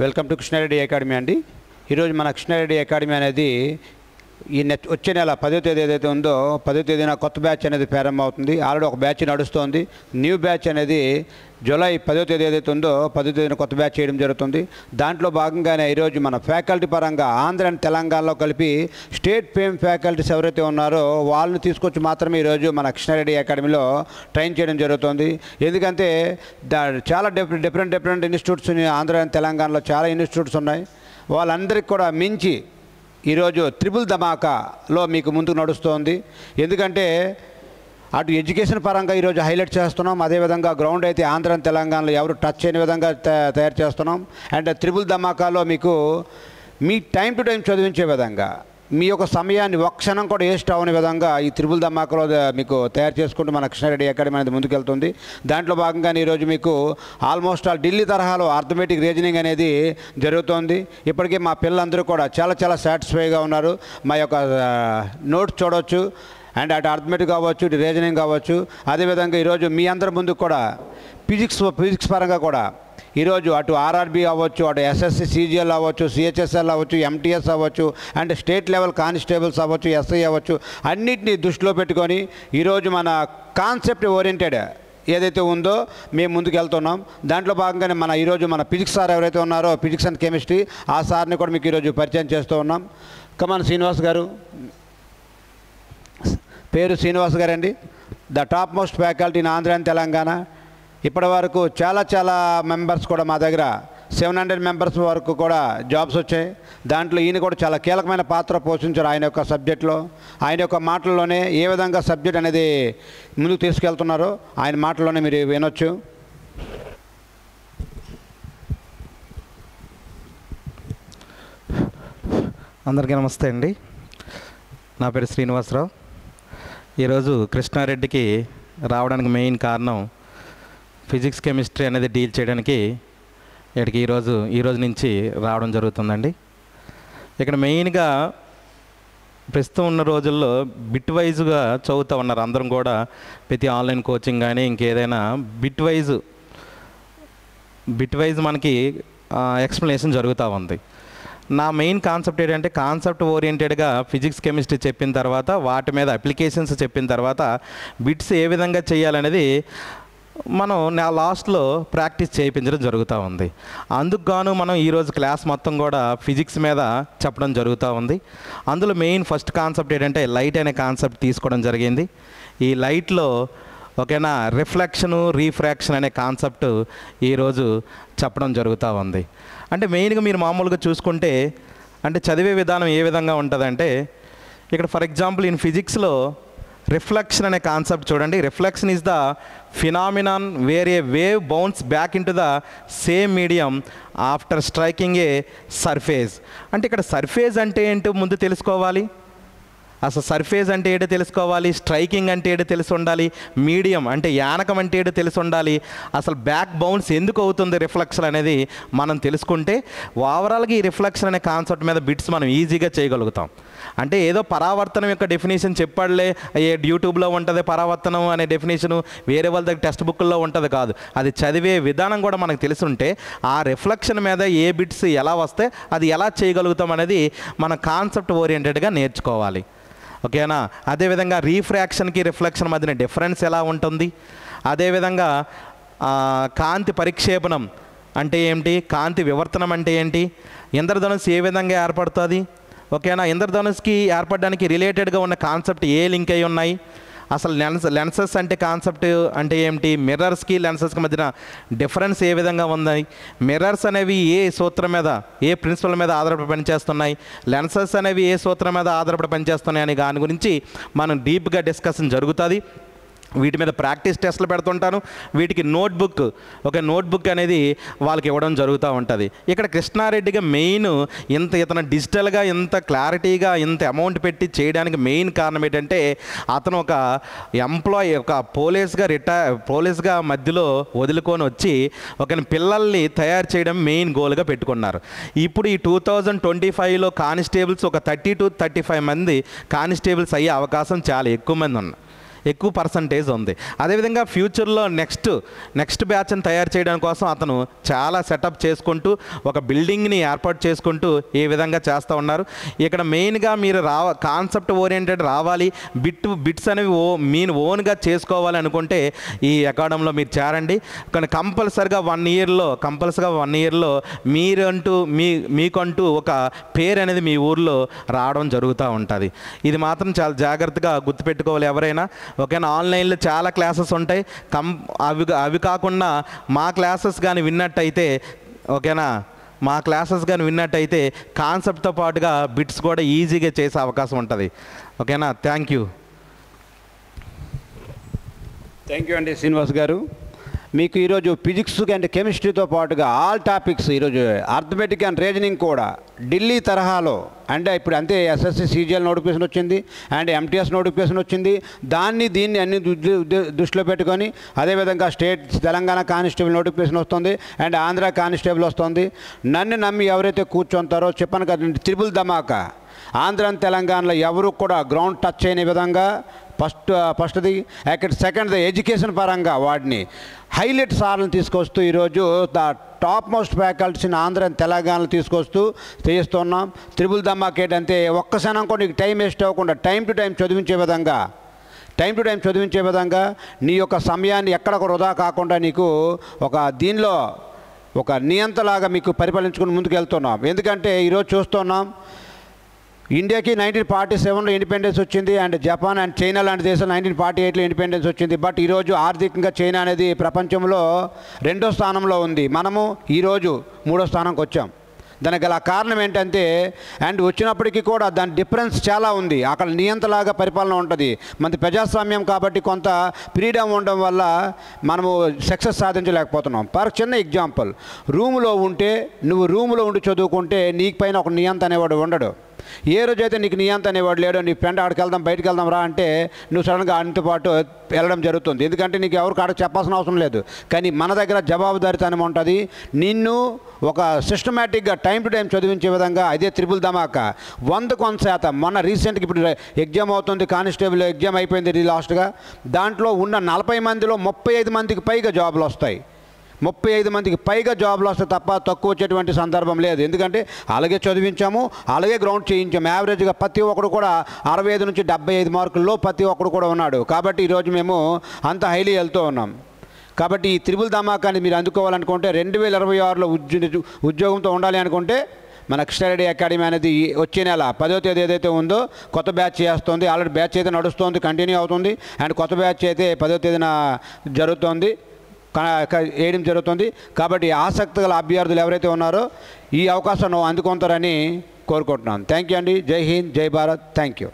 Welcome to Krishna Reddy academy అండి. ఈరోజు మన కృష్ణారెడ్డి అకాడమీ అనేది వచ్చే నెల 10వ తేదీ ఏదైతే ఉందో 10వ తేదీన కొత్త బ్యాచ్ అనేది ప్రారంభం అవుతుంది. ఆల్రెడీ ఒక బ్యాచ్ నడుస్తోంది. న్యూ బ్యాచ్ అనేది జూలై 10వ తేదీ ఏదైతే ఉందో 10వ తేదీన కొత్త బ్యాచ్ చేయడం జరుగుతుంది. దాంట్లో భాగంగానే ఈరోజు మన ఫ్యాకల్టీ పరంగా ఆంధ్ర అండ్ తెలంగాణలో కలిపి స్టేట్ ఫేమ్ ఫ్యాకల్టీస్ ఎవరైతే ఉన్నారో వాళ్ళని తీసుకొచ్చి మాత్రమే ఈరోజు మన కృష్ణారెడ్డి అకాడమీలో ట్రైన్ చేయడం జరుగుతుంది. ఎందుకంటే చాలా డిఫరెంట్ ఇన్స్టిట్యూట్స్ ఆంధ్ర అండ్ తెలంగాణలో చాలా ఇన్స్టిట్యూట్స్ ఉన్నాయి. వాళ్ళందరికీ కూడా మించి ఈరోజు త్రిబుల్ ధమాకాలో మీకు ముందుకు నడుస్తోంది. ఎందుకంటే అటు ఎడ్యుకేషన్ పరంగా ఈరోజు హైలైట్ చేస్తున్నాం. అదేవిధంగా గ్రౌండ్ అయితే ఆంధ్ర తెలంగాణలో ఎవరు టచ్ చేయని విధంగా తయారు చేస్తున్నాం. అండ్ త్రిబుల్ ధమాకాలో మీకు మీ టైం టు టైం చదివించే విధంగా మీ యొక్క సమయాన్ని ఒక్క క్షణం కూడా వేస్ట్ అవని విధంగా ఈ త్రిబుల్ ధమాకాలో మీకు తయారు చేసుకుంటూ మన కృష్ణారెడ్డి అకాడమీ అనేది ముందుకెళ్తుంది. దాంట్లో భాగంగానే ఈరోజు మీకు ఆల్మోస్ట్ ఢిల్లీ తరహాలో అర్థమెటిక్ రీజనింగ్ అనేది జరుగుతోంది. ఇప్పటికే మా పిల్లలందరూ కూడా చాలా సాటిస్ఫైగా ఉన్నారు. మా యొక్క నోట్స్ చూడవచ్చు అండ్ అటు అర్థమెటిక్ కావచ్చు, ఇటు రీజనింగ్ కావచ్చు. అదేవిధంగా ఈరోజు మీ అందరి ముందుకు కూడా ఫిజిక్స్ పరంగా కూడా ఈరోజు అటు ఆర్ఆర్బీ అవ్వచ్చు, అటు ఎస్ఎస్సి సిజిఎల్ అవ్వచ్చు, సిహెచ్ఎస్ఎల్ అవ్వచ్చు, ఎంటీఎస్ అవ్వచ్చు, అండ్ స్టేట్ లెవెల్ కానిస్టేబుల్స్ అవ్వచ్చు, ఎస్ఐ అవ్వచ్చు, అన్నిటినీ దృష్టిలో పెట్టుకొని ఈరోజు మన కాన్సెప్ట్ ఓరియంటెడ్ ఏదైతే ఉందో మేము ముందుకు వెళ్తున్నాం. దాంట్లో భాగంగానే ఈరోజు మన ఫిజిక్స్ సార్ ఎవరైతే ఉన్నారో ఫిజిక్స్ అండ్ కెమిస్ట్రీ ఆ సార్ని కూడా మీకు ఈరోజు పరిచయం చేస్తూ ఉన్నాం. కమాన్ శ్రీనివాస్ గారు, పేరు శ్రీనివాస్ గారండి, the top most faculty in Andhra and Telangana. ఇప్పటి వరకు చాలా మెంబర్స్ కూడా మా దగ్గర 700 మెంబర్స్ వరకు కూడా జాబ్స్ వచ్చాయి. దాంట్లో ఈయన కూడా చాలా కీలకమైన పాత్ర పోషించారు ఆయన యొక్క సబ్జెక్ట్లో. ఆయన యొక్క మాటల్లోనే ఏ విధంగా సబ్జెక్ట్ అనేది ముందుకు తీసుకెళ్తున్నారో ఆయన మాటల్లోనే మీరు వినొచ్చు. అందరికీ నమస్తే అండి. నా పేరు శ్రీనివాసరావు. ఈరోజు కృష్ణారెడ్డికి రావడానికి మెయిన్ కారణం ఫిజిక్స్ కెమిస్ట్రీ అనేది డీల్ చేయడానికి ఇక్కడికి ఈరోజు నుంచి రావడం జరుగుతుందండి. ఇక్కడ మెయిన్గా ప్రస్తుతం ఉన్న రోజుల్లో బిట్ వైజ్గా చదువుతూ ఉన్నారు అందరం కూడా. ప్రతి ఆన్లైన్ కోచింగ్ కానీ ఇంకేదైనా బిట్ వైజ్ మనకి ఎక్స్ప్లెనేషన్ జరుగుతూ ఉంది. నా మెయిన్ కాన్సెప్ట్ ఏంటంటే కాన్సెప్ట్ ఓరియంటెడ్గా ఫిజిక్స్ కెమిస్ట్రీ చెప్పిన తర్వాత వాటి మీద అప్లికేషన్స్ చెప్పిన తర్వాత బిట్స్ ఏ విధంగా చేయాలనేది మనం నా లాస్ట్లో ప్రాక్టీస్ చేయించడం జరుగుతూ ఉంది. అందుకు గాను మనం ఈరోజు క్లాస్ మొత్తం కూడా ఫిజిక్స్ మీద చెప్పడం జరుగుతూ ఉంది. అందులో మెయిన్ ఫస్ట్ కాన్సెప్ట్ ఏంటంటే లైట్ అనే కాన్సెప్ట్ తీసుకోవడం జరిగింది. ఈ లైట్లో ఓకేనా రిఫ్లెక్షను రీఫ్రాక్షన్ అనే కాన్సెప్ట్ ఈరోజు చెప్పడం జరుగుతూ ఉంది. అంటే మెయిన్గా మీరు మామూలుగా చూసుకుంటే అంటే చదివే విధానం ఏ విధంగా ఉంటుందంటే ఇక్కడ ఫర్ ఎగ్జాంపుల్ ఇన్ ఫిజిక్స్లో రిఫ్లెక్షన్ అనే కాన్సెప్ట్ చూడండి. Reflection is the phenomenon where a wave bounce back into the same medium after striking a surface. అంటే ఇక్కడ సర్ఫేస్ అంటే ఏంటో ముందు తెలుసుకోవాలి. అసలు సర్ఫేస్ అంటే ఏదో తెలుసుకోవాలి, స్ట్రైకింగ్ అంటే ఏదో తెలిసి ఉండాలి, మీడియం అంటే యానకం అంటే ఏదో తెలిసి ఉండాలి, అసలు బ్యాక్ బౌన్స్ ఎందుకు అవుతుంది రిఫ్లెక్షన్ అనేది మనం తెలుసుకుంటే ఓవరాల్గా ఈ రిఫ్లెక్షన్ అనే కాన్సెప్ట్ మీద బిట్స్ మనం ఈజీగా చేయగలుగుతాం. అంటే ఏదో పరావర్తనం యొక్క డెఫినేషన్ చెప్పాడులే యూట్యూబ్లో ఉంటుంది పరావర్తనం అనే డెఫినేషను వేరే వాళ్ళ దగ్గర టెక్స్ట్ బుక్లో ఉంటుంది కాదు. అది చదివే విధానం కూడా మనకు తెలిసి ఉంటే ఆ రిఫ్లెక్షన్ మీద ఏ బిట్స్ ఎలా వస్తే అది ఎలా చేయగలుగుతాం అనేది మన కాన్సెప్ట్ ఓరియంటెడ్గా నేర్చుకోవాలి. ఓకేనా. అదేవిధంగా రీఫ్రాక్షన్కి రిఫ్లెక్షన్ మధ్యన డిఫరెన్స్ ఎలా ఉంటుంది, అదేవిధంగా కాంతి పరిక్షేపణం అంటే ఏంటి, కాంతి వివర్తనం అంటే ఏంటి, ఇంద్రధనుస్సు ఏ విధంగా ఏర్పడుతుంది, ఓకేనా, ఇంద్రధనుస్సుకి ఏర్పడడానికి రిలేటెడ్గా ఉన్న కాన్సెప్ట్ ఏ లింక్ అయి ఉన్నాయి, అసలు లెన్సెస్ అంటే కాన్సెప్ట్ అంటే ఏమిటి, మిర్రర్స్కి లెన్సెస్కి మధ్యన డిఫరెన్స్ ఏ విధంగా ఉన్నాయి, మిర్రర్స్ అనేవి ఏ సూత్రం మీద ఏ ప్రిన్సిపల్ మీద ఆధారపడి పనిచేస్తున్నాయి, లెన్సెస్ అనేవి ఏ సూత్రం మీద ఆధారపడి పనిచేస్తున్నాయి అనే దాని గురించి మనం డీప్గా డిస్కషన్ జరుగుతుంది. వీటి మీద ప్రాక్టీస్ టెస్ట్లు పెడుతుంటాను. వీటికి నోట్బుక్ అనేది వాళ్ళకి ఇవ్వడం జరుగుతూ ఉంటుంది. ఇక్కడ కృష్ణారెడ్డిగా మెయిన్ ఇతను డిజిటల్గా ఇంత క్లారిటీగా ఇంత అమౌంట్ పెట్టి చేయడానికి మెయిన్ కారణం ఏంటంటే అతను ఒక ఎంప్లాయీ ఒక పోలీస్గా మధ్యలో వదులుకొని వచ్చి ఒక పిల్లల్ని తయారు చేయడం మెయిన్ గోల్గా పెట్టుకున్నారు. ఇప్పుడు ఈ 2025లో కానిస్టేబుల్స్ ఒక 30 to 35 మంది కానిస్టేబుల్స్ అయ్యే అవకాశం చాలా ఎక్కువ మంది ఉన్నారు. ఎక్కువ పర్సంటేజ్ ఉంది. అదేవిధంగా ఫ్యూచర్లో నెక్స్ట్ బ్యాచ్ని తయారు చేయడం కోసం అతను చాలా సెటప్ చేసుకుంటూ ఒక బిల్డింగ్ని ఏర్పాటు చేసుకుంటూ ఈ విధంగా చేస్తూ ఉన్నారు. ఇక్కడ మెయిన్గా మీరు కాన్సెప్ట్ ఓరియంటెడ్ రావాలి, బిట్స్ అనేవి ఓన్గా చేసుకోవాలి అనుకుంటే ఈ అకాడమీలో మీరు చేరండి. కానీ కంపల్సరిగా 1 ఇయర్లో మీకంటూ ఒక పేరు అనేది మీ ఊర్లో రావడం జరుగుతూ ఉంటుంది. ఇది మాత్రం చాలా జాగ్రత్తగా గుర్తుపెట్టుకోవాలి ఎవరైనా. ఓకేనా, ఆన్లైన్లో చాలా క్లాసెస్ ఉంటాయి. అవి కాకుండా మా క్లాసెస్ కానీ విన్నట్టయితే, ఓకేనా, మా క్లాసెస్ కానీ విన్నట్టయితే కాన్సెప్ట్తో పాటుగా బిట్స్ కూడా ఈజీగా చేసే అవకాశం ఉంటుంది. ఓకేనా, థ్యాంక్ యూ అండి శ్రీనివాస్ గారు. మీకు ఈరోజు ఫిజిక్స్ అండ్ కెమిస్ట్రీతో పాటుగా ఆల్ టాపిక్స్, ఈరోజు అర్థమెటిక్ అండ్ రీజనింగ్ కూడా ఢిల్లీ తరహాలో, అంటే ఇప్పుడు అంతే ఎస్ఎస్సి సీజీఎల్ నోటిఫికేషన్ వచ్చింది అండ్ ఎంటీఎస్ నోటిఫికేషన్ వచ్చింది. దీన్ని అన్ని దృష్టిలో పెట్టుకొని అదేవిధంగా స్టేట్ తెలంగాణ కానిస్టేబుల్ నోటిఫికేషన్ వస్తుంది అండ్ ఆంధ్ర కానిస్టేబుల్ వస్తుంది. నన్ను నమ్మి ఎవరైతే కూర్చొంటారో చెప్పాను కదండి, త్రిబుల్ ధమాకా ఆంధ్ర తెలంగాణలో ఎవరు కూడా గ్రౌండ్ టచ్ చేయని విధంగా ఫస్ట్ది సెకండ్ది ఎడ్యుకేషన్ పరంగా వాడిని హైలైట్ సార్లను తీసుకొస్తూ ఈరోజు టాప్ మోస్ట్ ఫ్యాకల్టీస్ని ఆంధ్ర తెలంగాణలో తీసుకొస్తూ చేస్తున్నాం. త్రిబుల్ ధమాకేట్ అంతే, ఒక్క క్షణం కూడా నీకు టైం వేస్ట్ అవ్వకుండా టైం టు టైం చదివించే విధంగా నీ యొక్క సమయాన్ని ఎక్కడ వృధా కాకుండా నీకు దీనిలో ఒక నియంతలాగా మీకు పరిపాలించుకుని ముందుకు వెళ్తున్నాం. ఎందుకంటే ఈరోజు చూస్తున్నాం, ఇండియాకి 1947లో ఇండిపెండెన్స్ వచ్చింది అండ్ జపాన్ అండ్ చైనా లాంటి దేశాలు 1948లో ఇండిపెండెన్స్ వచ్చింది. బట్ ఈరోజు ఆర్థికంగా చైనా అనేది ప్రపంచంలో 2వ స్థానంలో ఉంది. మనము ఈరోజు 3వ స్థానంకి వచ్చాం. దానికి గల కారణం ఏంటంటే, అండ్ వచ్చినప్పటికీ కూడా దాని డిఫరెన్స్ చాలా ఉంది. అక్కడ నియంతలాగా పరిపాలన ఉంటుంది, మనది ప్రజాస్వామ్యం కాబట్టి కొంత ఫ్రీడమ్ ఉండడం వల్ల మనము సక్సెస్ సాధించలేకపోతున్నాం. చిన్న ఎగ్జాంపుల్, రూములో ఉండి చదువుకుంటే నీకు పైన ఒక నియంత అనేవాడు ఉండడు. ఏ రోజైతే నీకు నియంత అనేవాడు లేడో, నీ ఫ్రెండ్ బయటకు వెళ్దాం రా అంటే నువ్వు సడన్గా ఆయనతో పాటు వెళ్ళడం జరుగుతుంది. ఎందుకంటే నీకు ఎవరికి ఆడ చెప్పాల్సిన అవసరం లేదు. కానీ మన దగ్గర జవాబుదారితనం ఉంటుంది. నిన్ను ఒక సిస్టమేటిక్గా టైం టు టైం చదివించే విధంగా అదే త్రిబుల్ ధమాకా 100%. మొన్న రీసెంట్గా ఇప్పుడు ఎగ్జామ్ అవుతుంది, కానిస్టేబుల్ ఎగ్జామ్ అయిపోయింది లాస్ట్గా. దాంట్లో ఉన్న 40 మందిలో 35 మందికి పైగా జాబులు వస్తాయి. 35 మందికి పైగా జాబ్లు వస్తే తప్ప తక్కువ వచ్చేటువంటి సందర్భం లేదు. ఎందుకంటే అలాగే చదివించాము, అలాగే గ్రౌండ్ చేయించాము. యావరేజ్గా ప్రతి ఒక్కడు కూడా 65 నుంచి 75 మార్కుల్లో ప్రతి ఒక్కడు కూడా ఉన్నాడు. కాబట్టి ఈరోజు మేము అంత హైలీ వెళ్తూ ఉన్నాం. కాబట్టి ఈ త్రిబుల్ ధమాకాని మీరు అందుకోవాలనుకుంటే 2026లో ఉద్యోగంతో ఉండాలి అనుకుంటే మన కృష్ణారెడ్డి అకాడమీ అనేది వచ్చే నెల 10వ తేదీ ఏదైతే ఉందో కొత్త బ్యాచ్ చేస్తుంది. ఆల్రెడీ బ్యాచ్ అయితే నడుస్తుంది, కంటిన్యూ అవుతుంది. అండ్ కొత్త బ్యాచ్ అయితే 10వ తేదీన వేయడం జరుగుతుంది. కాబట్టి ఆసక్తి గల అభ్యర్థులు ఎవరైతే ఉన్నారో ఈ అవకాశం అందుకుంటారని కోరుకుంటున్నాను. థ్యాంక్ యూ అండి. జై హింద్, జై భారత్. Thank you.